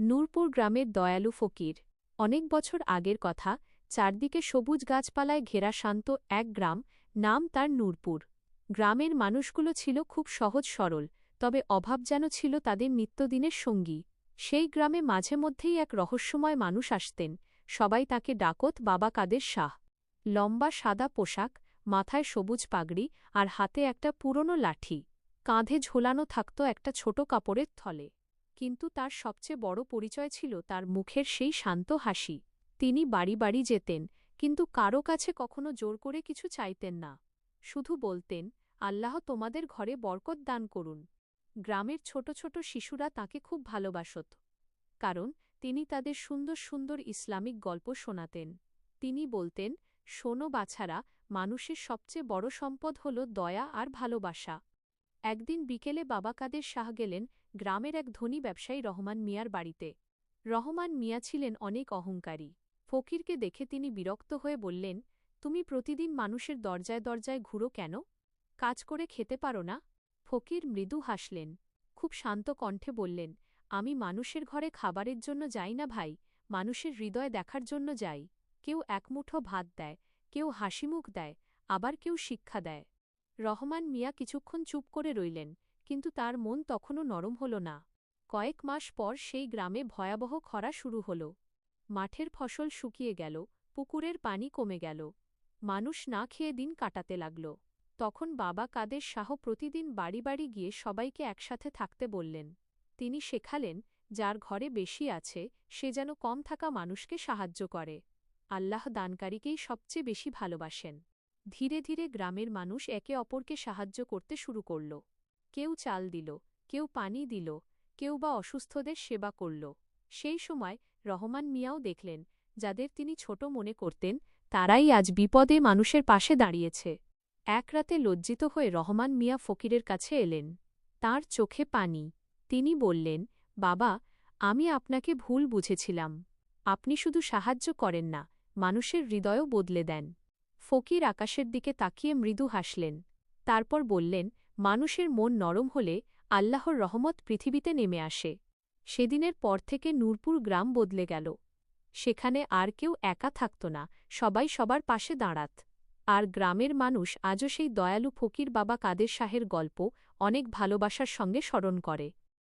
নূরপুর গ্রামের দয়ালু ফকির। অনেক বছর আগের কথা, চারদিকে সবুজ গাছপালায় ঘেরা শান্ত এক গ্রাম, নাম তার নূরপুর। গ্রামের মানুষগুলো ছিল খুব সহজ সরল, তবে অভাব যেন ছিল তাদের নিত্যদিনের সঙ্গী। সেই গ্রামে মাঝে মধ্যেই এক রহস্যময় মানুষ আসতেন, সবাই তাকে ডাকত বাবা কাদের শাহ। লম্বা সাদা পোশাক, মাথায় সবুজ পাগড়ি আর হাতে একটা পুরনো লাঠি। কাঁধে ঝোলানো থাকত একটা ছোট কাপড়ের থলে। কিন্তু তার সবচেয়ে বড় পরিচয় ছিল তার মুখের সেই শান্ত হাসি। তিনি বাড়ি বাড়ি যেতেন, কিন্তু কারো কাছে কখনো জোর করে কিছু চাইতেন না। শুধু বলতেন, আল্লাহ তোমাদের ঘরে বরকত দান করুন। গ্রামের ছোট ছোট শিশুরা তাকে খুব ভালোবাসত, কারণ তিনি তাদের সুন্দর সুন্দর ইসলামিক গল্প শোনাতেন। তিনি বলতেন, শোনো বাছারা, মানুষের সবচেয়ে বড় সম্পদ হল দয়া আর ভালোবাসা। একদিন বিকেলে বাবা কাদের শাহ গেলেন গ্রামের এক ধনী ব্যবসায়ী রহমান মিয়ার বাড়িতে। রহমান মিয়া ছিলেন অনেক অহংকারী। ফকিরকে দেখে তিনি বিরক্ত হয়ে বললেন, তুমি প্রতিদিন মানুষের দরজায় দরজায় ঘুরো কেন? কাজ করে খেতে পারো না? ফকির মৃদু হাসলেন, খুব শান্ত কণ্ঠে বললেন, আমি মানুষের ঘরে খাবারের জন্য যাই না ভাই, মানুষের হৃদয় দেখার জন্য যাই। কেউ একমুঠো ভাত দেয়, কেউ হাসিমুখ দেয়, আবার কেউ শিক্ষা দেয়। রহমান মিয়া কিছুক্ষণ চুপ করে রইলেন, কিন্তু তার মন তখনও নরম হল না। কয়েক মাস পর সেই গ্রামে ভয়াবহ খরা শুরু হল। মাঠের ফসল শুকিয়ে গেল, পুকুরের পানি কমে গেল। মানুষ না খেয়ে দিন কাটাতে লাগল। তখন বাবা কাদের শাহ প্রতিদিন বাড়ি বাড়ি গিয়ে সবাইকে একসাথে থাকতে বললেন। তিনি শেখালেন, যার ঘরে বেশি আছে সে যেন কম থাকা মানুষকে সাহায্য করে। আল্লাহ দানকারীকেই সবচেয়ে বেশি ভালোবাসেন। ধীরে ধীরে গ্রামের মানুষ একে অপরকে সাহায্য করতে শুরু করল। কেউ চাল দিল, কেউ পানি দিল, কেউ বা অসুস্থদের সেবা করল। সেই সময় রহমান মিয়াও দেখলেন, যাদের তিনি ছোট মনে করতেন, তারাই আজ বিপদে মানুষের পাশে দাঁড়িয়েছে। এক রাতে লজ্জিত হয়ে রহমান মিয়া ফকিরের কাছে এলেন। তাঁর চোখে পানি। তিনি বললেন, বাবা, আমি আপনাকে ভুল বুঝেছিলাম। আপনি শুধু সাহায্য করেন না, মানুষের হৃদয়ও বদলে দেন। ফকির আকাশের দিকে তাকিয়ে মৃদু হাসলেন। তারপর বললেন, মানুষের মন নরম হলে আল্লাহর রহমত পৃথিবীতে নেমে আসে। সেদিনের পর থেকে নূরপুর গ্রাম বদলে গেল। সেখানে আর কেউ একা থাকত না, সবাই সবার পাশে দাঁড়াত। আর গ্রামের মানুষ আজও সেই দয়ালু ফকির বাবা কাদের শাহের গল্প অনেক ভালোবাসার সঙ্গে স্মরণ করে।